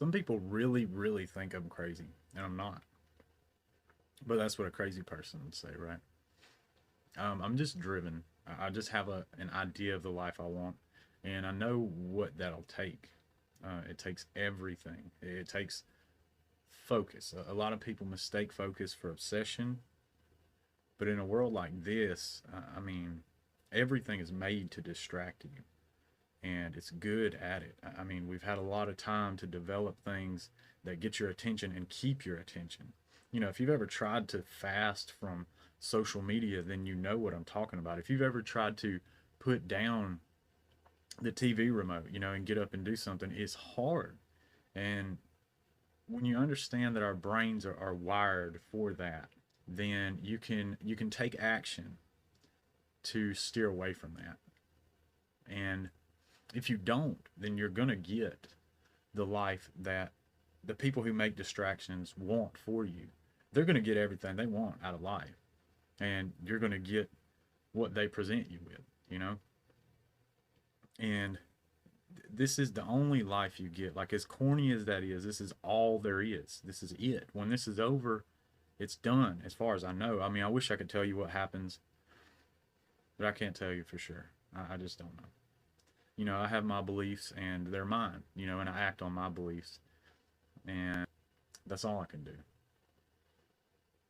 Some people really, really think I'm crazy, and I'm not. But that's what a crazy person would say, right? I'm just driven. I just have an idea of the life I want, and I know what that'll take. It takes everything. It takes focus. A lot of people mistake focus for obsession, but in a world like this, I mean, everything is made to distract you, and it's good at it. I mean, we've had a lot of time to develop things that get your attention and keep your attention. You know, if you've ever tried to fast from social media, then you know what I'm talking about. If you've ever tried to put down the TV remote, you know, and get up and do something, it's hard. And when you understand that our brains are wired for that, then you can take action to steer away from that. And if you don't, then you're gonna get the life that the people who make distractions want for you. They're gonna get everything they want out of life, and you're gonna get what they present you with, you know. And this is the only life you get. Like, as corny as that is, this is all there is. This is it. When this is over, it's done, as far as I know. I mean, I wish I could tell you what happens, but I can't tell you for sure. I just don't know. You know, I have my beliefs and they're mine, you know, and I act on my beliefs, and that's all I can do.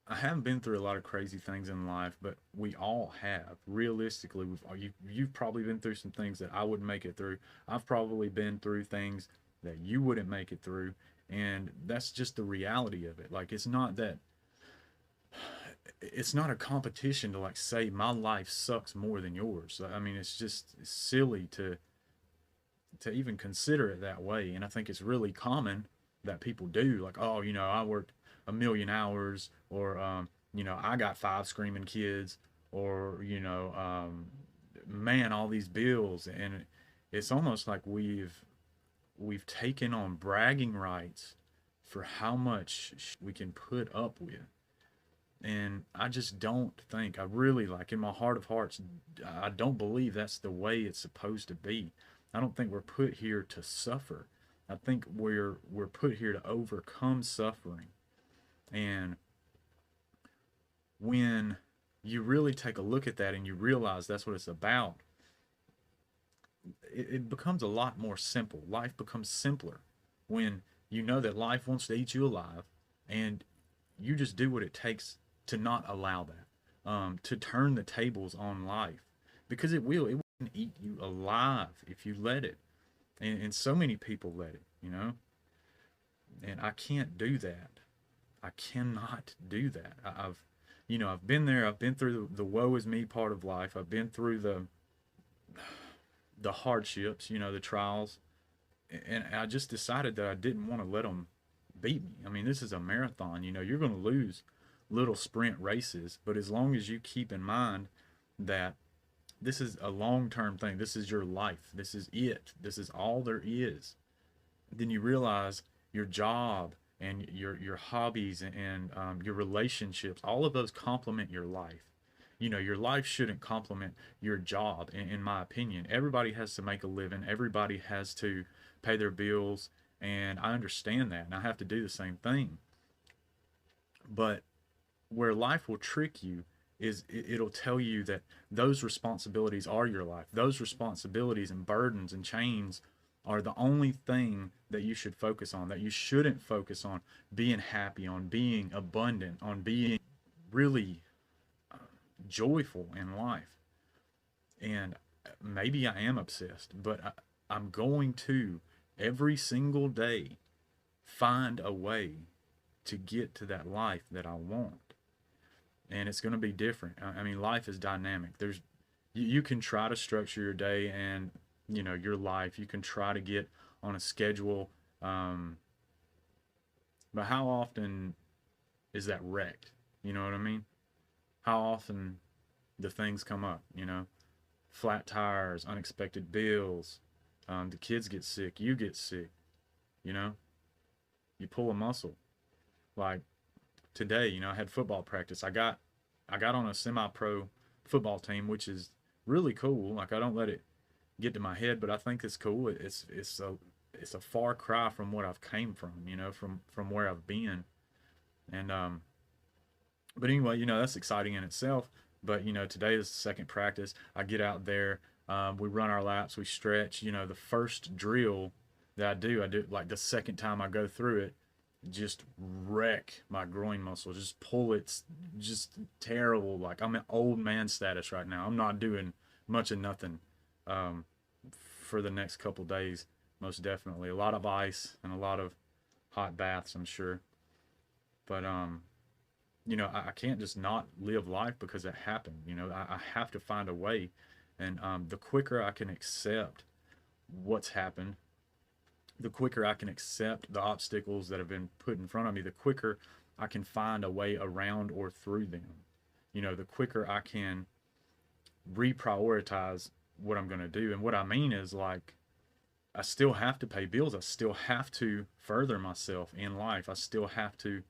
I haven't been through a lot of crazy things in life, but we all have. Realistically, you've probably been through some things that I wouldn't make it through. I've probably been through things that you wouldn't make it through, and that's just the reality of it. Like, it's not a competition to like say my life sucks more than yours. I mean, it's just silly to even consider it that way. And I think it's really common that people do. Like, oh, you know, I worked a million hours, or, you know, I got five screaming kids, or, you know, man, all these bills. And it's almost like we've taken on bragging rights for how much we can put up with. And I just don't think, I really, like, in my heart of hearts, I don't believe that's the way it's supposed to be. I don't think we're put here to suffer. I think we're put here to overcome suffering. And when you really take a look at that and you realize that's what it's about, it becomes a lot more simple. Life becomes simpler when you know that life wants to eat you alive, and you just do what it takes to not allow that, to turn the tables on life, because it will. It will eat you alive if you let it. And so many people let it, you know. And I can't do that. I cannot do that. I've been there. I've been through the woe is me part of life. I've been through the hardships, you know, the trials, and I just decided that I didn't want to let them beat me. I mean, this is a marathon. You know, you're going to lose little sprint races, but as long as you keep in mind that this is a long-term thing, this is your life, this is it, this is all there is, then you realize your job and your hobbies and your relationships, all of those complement your life. You know, your life shouldn't complement your job, in my opinion. Everybody has to make a living, everybody has to pay their bills, and I understand that, and I have to do the same thing. But where life will trick you is it'll tell you that those responsibilities are your life. Those responsibilities and burdens and chains are the only thing that you should focus on, that you shouldn't focus on being happy, on being abundant, on being really joyful in life. And maybe I am obsessed, but I'm going to every single day find a way to get to that life that I want. And it's going to be different. I mean, life is dynamic. You can try to structure your day and, you know, your life. You can try to get on a schedule, um, but how often is that wrecked? You know what I mean? How often the things come up? You know, flat tires, unexpected bills. The kids get sick. You get sick. You know, you pull a muscle. Like today, you know, I had football practice. I got on a semi-pro football team, which is really cool. Like, I don't let it get to my head, but I think it's cool. it's a far cry from what I've came from, you know, from where I've been. And but anyway, you know, that's exciting in itself. But you know, today is the second practice. I get out there, we run our laps, we stretch. You know, the first drill that I do like the second time I go through it, just wreck my groin muscle, just pull it, just terrible. Like I'm in old man status right now. I'm not doing much of nothing um, for the next couple days. Most definitely, a lot of ice and a lot of hot baths, I'm sure. But you know, I can't just not live life because it happened. You know, I have to find a way, and the quicker I can accept what's happened, the quicker I can accept the obstacles that have been put in front of me, the quicker I can find a way around or through them. You know, the quicker I can reprioritize what I'm going to do. And what I mean is, like, I still have to pay bills. I still have to further myself in life. I still have to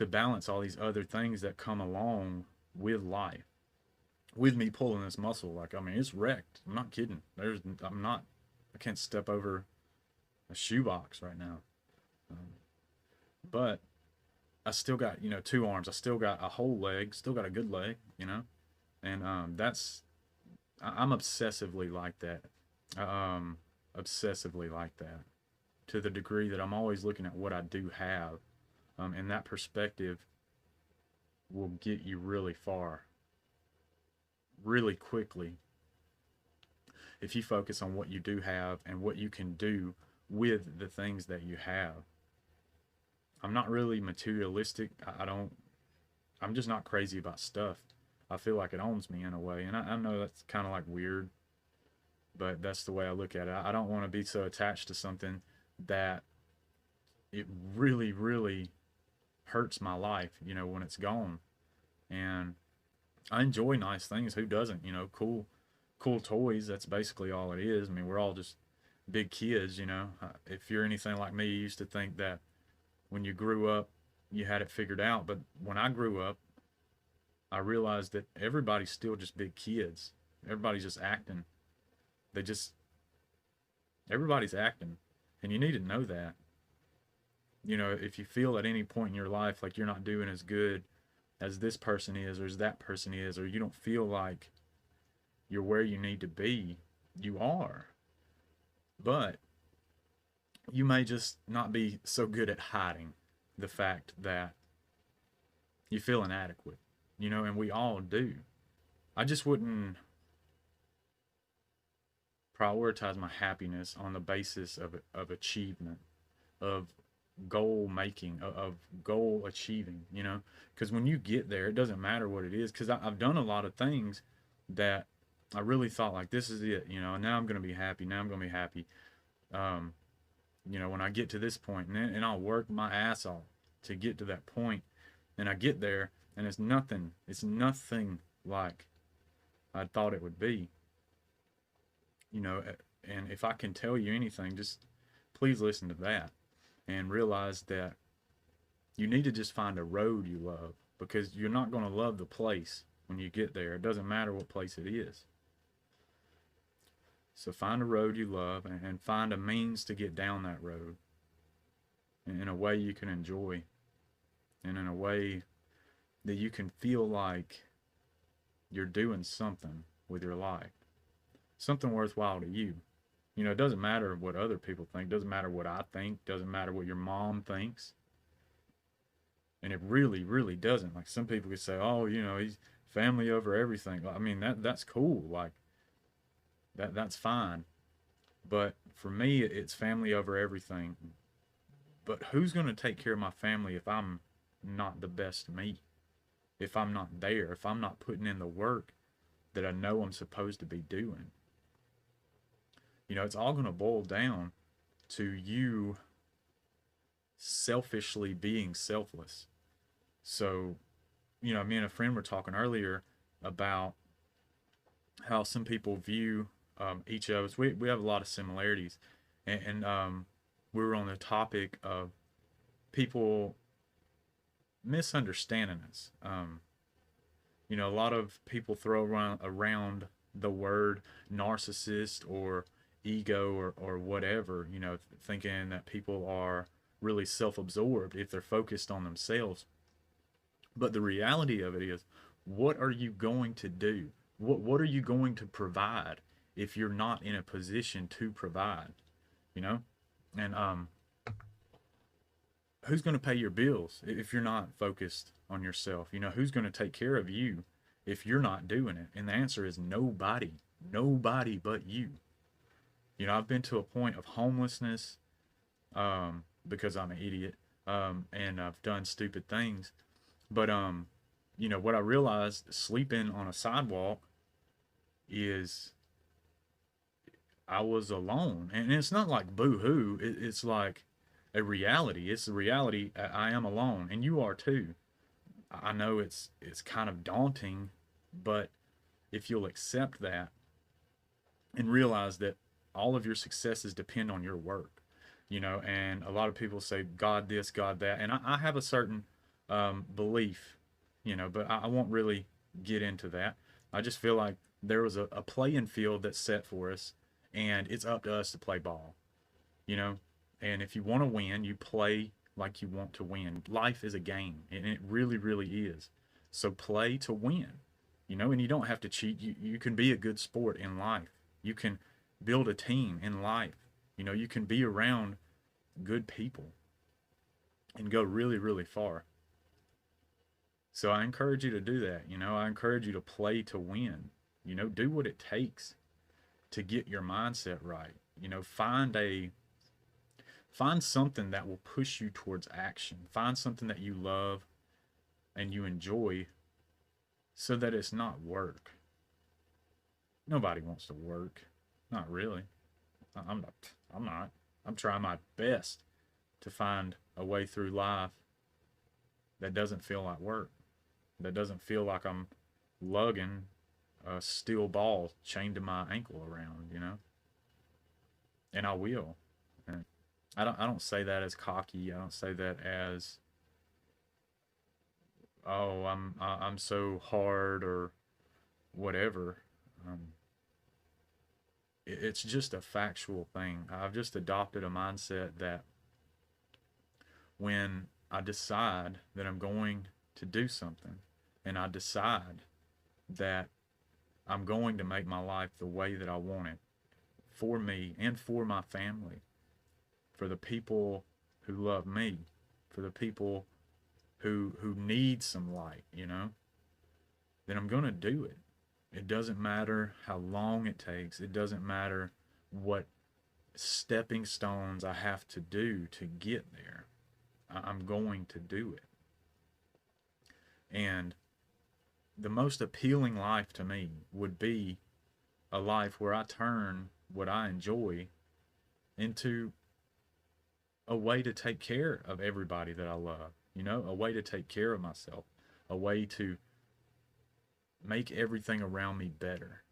balance all these other things that come along with life. With me pulling this muscle, like, I mean, it's wrecked. I'm not kidding. I can't step over a shoebox right now. Um, but I still got, you know, two arms. I still got a whole leg, still got a good leg, you know? And I'm obsessively like that. Um, Obsessively like that to the degree that I'm always looking at what I do have. And that perspective will get you really far, really quickly, if you focus on what you do have and what you can do with the things that you have. I'm not really materialistic. I don't, I'm just not crazy about stuff. I feel like it owns me in a way. And I know that's kind of like weird, but that's the way I look at it. I don't want to be so attached to something that it really, really hurts my life, you know, when it's gone. And I enjoy nice things. Who doesn't? You know, cool toys. That's basically all it is. I mean, we're all just big kids, you know. If you're anything like me, you used to think that when you grew up, you had it figured out. But when I grew up, I realized that everybody's still just big kids. Everybody's just acting. They just, everybody's acting. And you need to know that. You know, if you feel at any point in your life like you're not doing as good as this person is or as that person is, or you don't feel like you're where you need to be, you are. But you may just not be so good at hiding the fact that you feel inadequate, you know, and we all do. I just wouldn't prioritize my happiness on the basis of achievement, of goal making, of goal achieving, you know, because when you get there, it doesn't matter what it is. Because I've done a lot of things that I really thought like this is it, you know, and now I'm going to be happy. Now I'm going to be happy. Um, you know, when I get to this point, and I'll work my ass off to get to that point, and I get there, and it's nothing like I thought it would be, you know. And if I can tell you anything, just please listen to that and realize that you need to just find a road you love, because you're not going to love the place when you get there. It doesn't matter what place it is. So find a road you love and find a means to get down that road in a way you can enjoy, and in a way that you can feel like you're doing something with your life, something worthwhile to you. You know, it doesn't matter what other people think, doesn't matter what I think, doesn't matter what your mom thinks. And it really, really doesn't. Like some people could say, oh, you know, he's family over everything. I mean, that's cool. Like that's fine. But for me, it's family over everything. But who's going to take care of my family if I'm not the best me? If I'm not there, if I'm not putting in the work that I know I'm supposed to be doing? You know, it's all going to boil down to you selfishly being selfless. So, you know, me and a friend were talking earlier about how some people view each of us. We have a lot of similarities. And we were on the topic of people misunderstanding us. You know, a lot of people throw around the word narcissist or ego or whatever, you know, thinking that people are really self-absorbed if they're focused on themselves. But the reality of it is, what are you going to do? What are you going to provide if you're not in a position to provide? You know, and who's going to pay your bills if you're not focused on yourself? You know, who's going to take care of you if you're not doing it? And the answer is nobody. Nobody but you. You know, I've been to a point of homelessness because I'm an idiot and I've done stupid things. But you know what I realized sleeping on a sidewalk is I was alone, and it's not like boo hoo. It's like a reality. It's the reality. I am alone, and you are too. I know it's kind of daunting, but if you'll accept that and realize that all of your successes depend on your work, you know, and a lot of people say God this, God that, and I have a certain belief, you know, but I won't really get into that. I just feel like there was a playing field that's set for us, and it's up to us to play ball, you know. And if you want to win, you play like you want to win. Life is a game, and it really, really is. So play to win, you know, and you don't have to cheat. You can be a good sport in life. You can build a team in life. You know, you can be around good people and go really, really far. So I encourage you to do that. You know, I encourage you to play to win. You know, do what it takes to get your mindset right. You know, find something that will push you towards action. Find something that you love and you enjoy so that it's not work. Nobody wants to work. Not really. I'm not. I'm not. I'm trying my best to find a way through life that doesn't feel like work. That doesn't feel like I'm lugging a steel ball chained to my ankle around, you know? And I will. And I don't say that as cocky. I don't say that as oh I'm so hard or whatever. Um, it's just a factual thing. I've just adopted a mindset that when I decide that I'm going to do something and I decide that I'm going to make my life the way that I want it for me and for my family, for the people who love me, for the people who need some light, you know, then I'm going to do it. It doesn't matter how long it takes. It doesn't matter what stepping stones I have to do to get there. I'm going to do it. And the most appealing life to me would be a life where I turn what I enjoy into a way to take care of everybody that I love, you know, a way to take care of myself, a way to make everything around me better.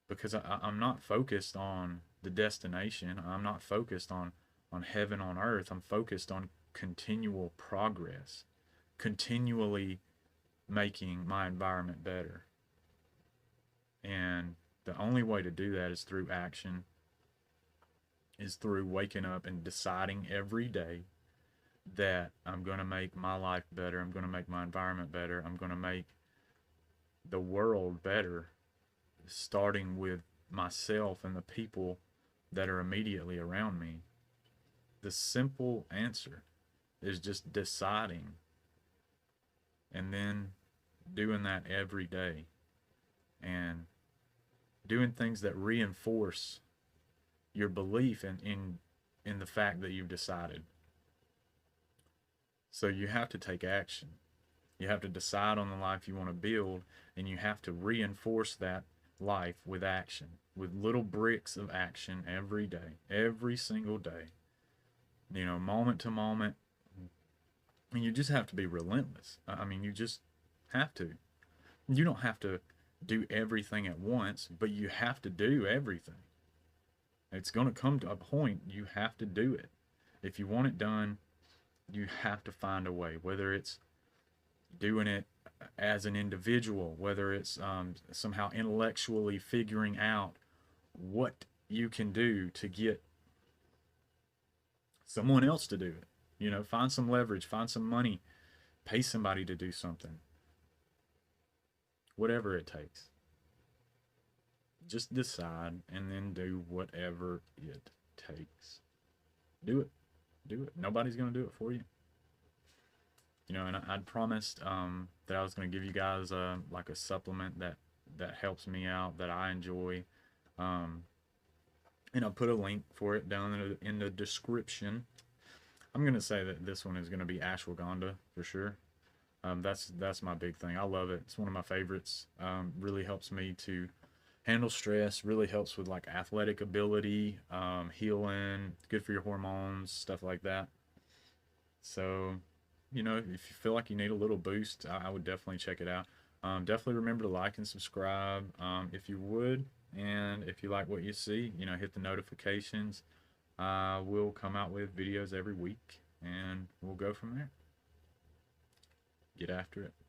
Because I'm not focused on the destination. I'm not focused on heaven on earth. I'm focused on continual progress, continually making my environment better. And the only way to do that is through action, is through waking up and deciding every day that I'm going to make my life better. I'm going to make my environment better. I'm going to make the world better, starting with myself and the people that are immediately around me. The simple answer is just deciding and then doing that every day and doing things that reinforce your belief in the fact that you've decided. So you have to take action. You have to decide on the life you want to build, and you have to reinforce that life with action, with little bricks of action every day, every single day. You know, moment to moment. And you just have to be relentless. I mean, you just have to. You don't have to do everything at once, but you have to do everything. It's going to come to a point you have to do it. If you want it done, you have to find a way, whether it's doing it as an individual, whether it's somehow intellectually figuring out what you can do to get someone else to do it. You know, find some leverage, find some money, pay somebody to do something, whatever it takes. Just decide and then do whatever it takes. Do it. Do it. Nobody's going to do it for you. You know, and I'd promised that I was going to give you guys like a supplement that helps me out, that I enjoy. Um, and I'll put a link for it down in the description. I'm going to say that this one is going to be ashwagandha for sure. That's my big thing. I love it. It's one of my favorites. Really helps me to handle stress. Really helps with like athletic ability, healing. Good for your hormones, stuff like that. So, you know, if you feel like you need a little boost, I would definitely check it out. Definitely remember to like and subscribe if you would. And if you like what you see, you know, hit the notifications. We'll come out with videos every week and we'll go from there. Get after it.